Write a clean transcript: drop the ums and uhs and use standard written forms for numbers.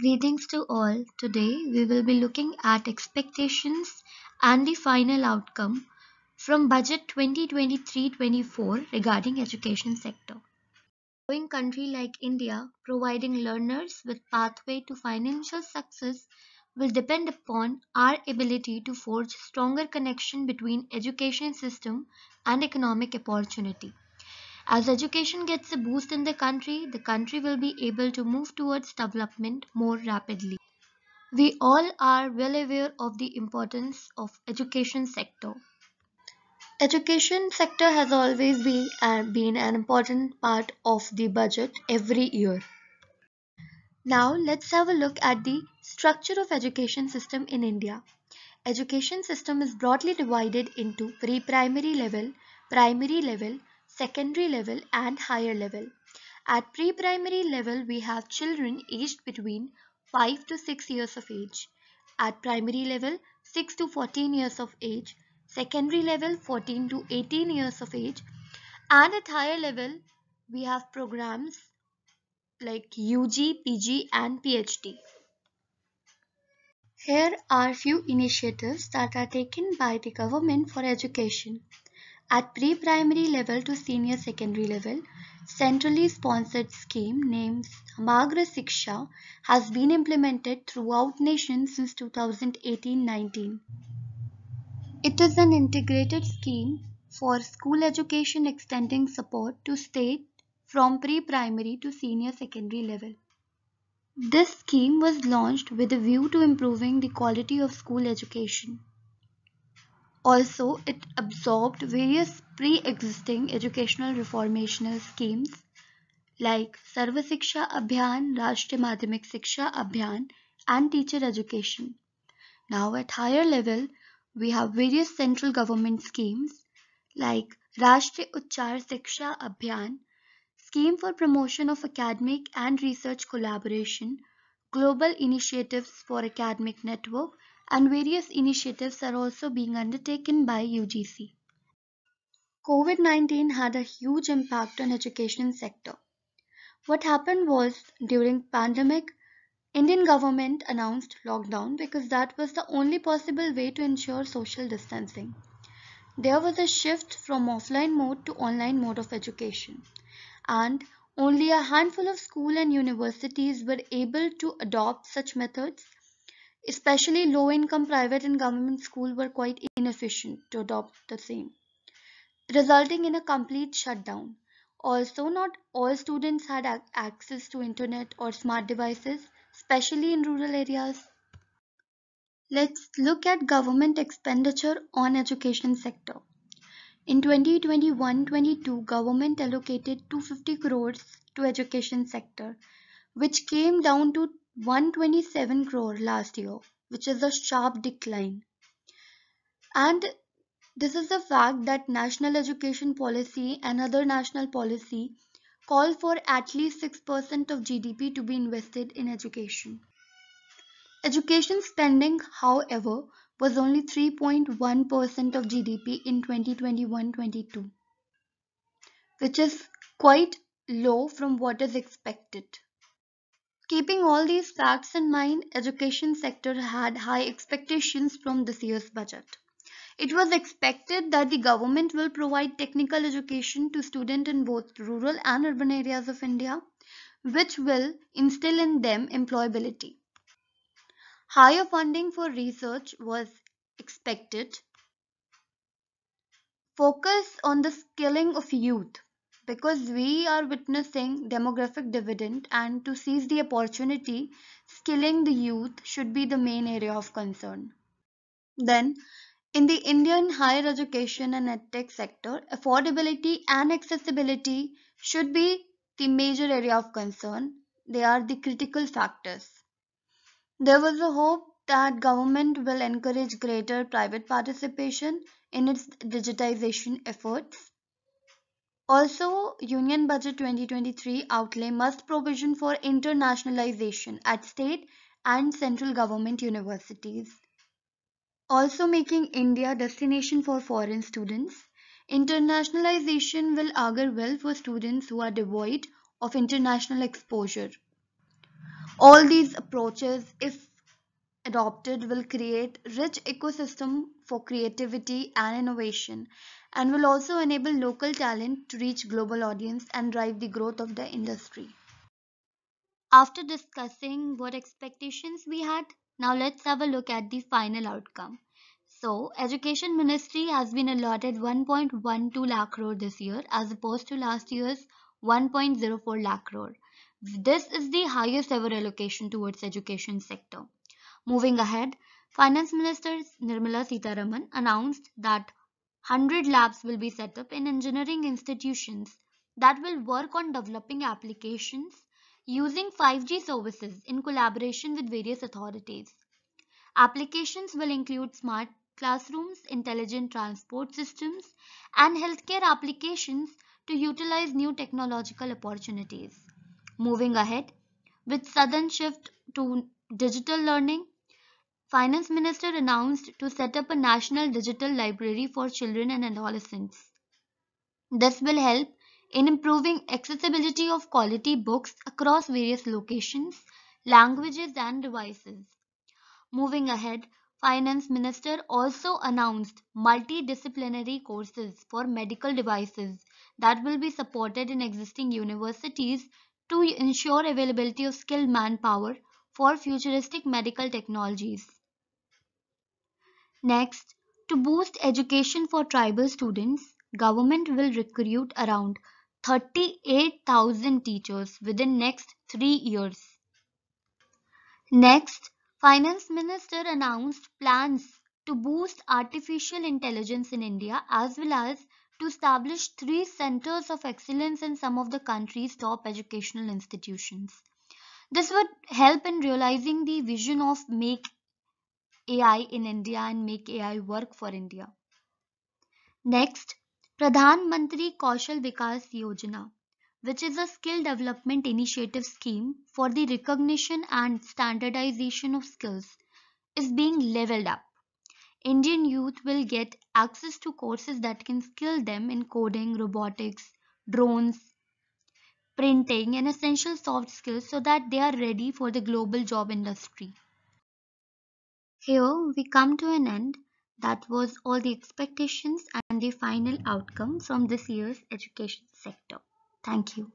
Greetings to all. Today we will be looking at expectations and the final outcome from Budget 2023-24 regarding education sector. Growing country like India, providing learners with pathway to financial success will depend upon our ability to forge stronger connection between education system and economic opportunity. As education gets a boost in the country will be able to move towards development more rapidly. We all are well aware of the importance of education sector. Education sector has always been an important part of the budget every year. Now let's have a look at the structure of education system in India. Education system is broadly divided into pre-primary level, primary level, secondary level and higher level. At pre-primary level we have children aged between 5 to 6 years of age. At primary level 6 to 14 years of age, secondary level 14 to 18 years of age, and at higher level we have programs like UG, PG and PhD. Here are few initiatives that are taken by the government for education. At pre-primary level to senior secondary level, centrally sponsored scheme named Samagra Siksha has been implemented throughout nation since 2018-19. It is an integrated scheme for school education extending support to state from pre-primary to senior secondary level. This scheme was launched with a view to improving the quality of school education. Also, it absorbed various pre-existing educational reformational schemes like Sarva Siksha Abhiyan, Rashtriya Madhyamik Siksha Abhiyan, and teacher education. Now, at higher level, we have various central government schemes like Rashtriya Uchchar Siksha Abhiyan, scheme for promotion of academic and research collaboration, global initiatives for academic network, and various initiatives are also being undertaken by UGC. COVID-19 had a huge impact on education sector. What happened was during pandemic, Indian government announced lockdown because that was the only possible way to ensure social distancing. There was a shift from offline mode to online mode of education, and only a handful of schools and universities were able to adopt such methods. Especially low-income private and government schools were quite inefficient to adopt the same, resulting in a complete shutdown. Also, not all students had access to internet or smart devices, especially in rural areas. Let's look at government expenditure on education sector. In 2021-22, government allocated 250 crores to education sector, which came down to 127 crore last year, which is a sharp decline. And this is the fact that national education policy and other national policy call for at least 6% of GDP to be invested in education. Education spending, however, was only 3.1% of GDP in 2021-22, which is quite low from what is expected. Keeping all these facts in mind, education sector had high expectations from this year's budget. It was expected that the government will provide technical education to students in both rural and urban areas of India, which will instill in them employability. Higher funding for research was expected, focus on the skilling of youth because we are witnessing demographic dividend, and to seize the opportunity, skilling the youth should be the main area of concern. Then in the Indian higher education and edtech sector, affordability and accessibility should be the major area of concern. They are the critical factors. There was a hope that government will encourage greater private participation in its digitization efforts. Also, Union Budget 2023 outlay must provision for internationalization at state and central government universities. Also making India destination for foreign students. Internationalization will augur well for students who are devoid of international exposure. All these approaches, if adopted, will create rich ecosystem for creativity and innovation, and will also enable local talent to reach global audience and drive the growth of the industry. After discussing what expectations we had, now let's have a look at the final outcome. So, Education Ministry has been allotted 1.12 lakh crore this year as opposed to last year's 1.04 lakh crore. This is the highest ever allocation towards education sector. Moving ahead, Finance Minister Nirmala Sitharaman announced that 100 labs will be set up in engineering institutions that will work on developing applications using 5G services in collaboration with various authorities. Applications will include smart classrooms, intelligent transport systems, and healthcare applications to utilize new technological opportunities. Moving ahead, with sudden shift to digital learning, Finance Minister announced to set up a national digital library for children and adolescents. This will help in improving accessibility of quality books across various locations, languages and devices. Moving ahead, Finance Minister also announced multidisciplinary courses for medical devices that will be supported in existing universities to ensure availability of skilled manpower for futuristic medical technologies. Next, to boost education for tribal students, government will recruit around 38,000 teachers within next 3 years. Next, Finance Minister announced plans to boost artificial intelligence in India as well as to establish 3 centers of excellence in some of the country's top educational institutions. This would help in realizing the vision of Make AI in India and make AI work for India. Next, Pradhan Mantri Kaushal Vikas Yojana, which is a skill development initiative scheme for the recognition and standardization of skills, is being leveled up. Indian youth will get access to courses that can skill them in coding, robotics, drones, printing, and essential soft skills so that they are ready for the global job industry. Here we come to an end. That was all the expectations and the final outcome from this year's education sector. Thank you.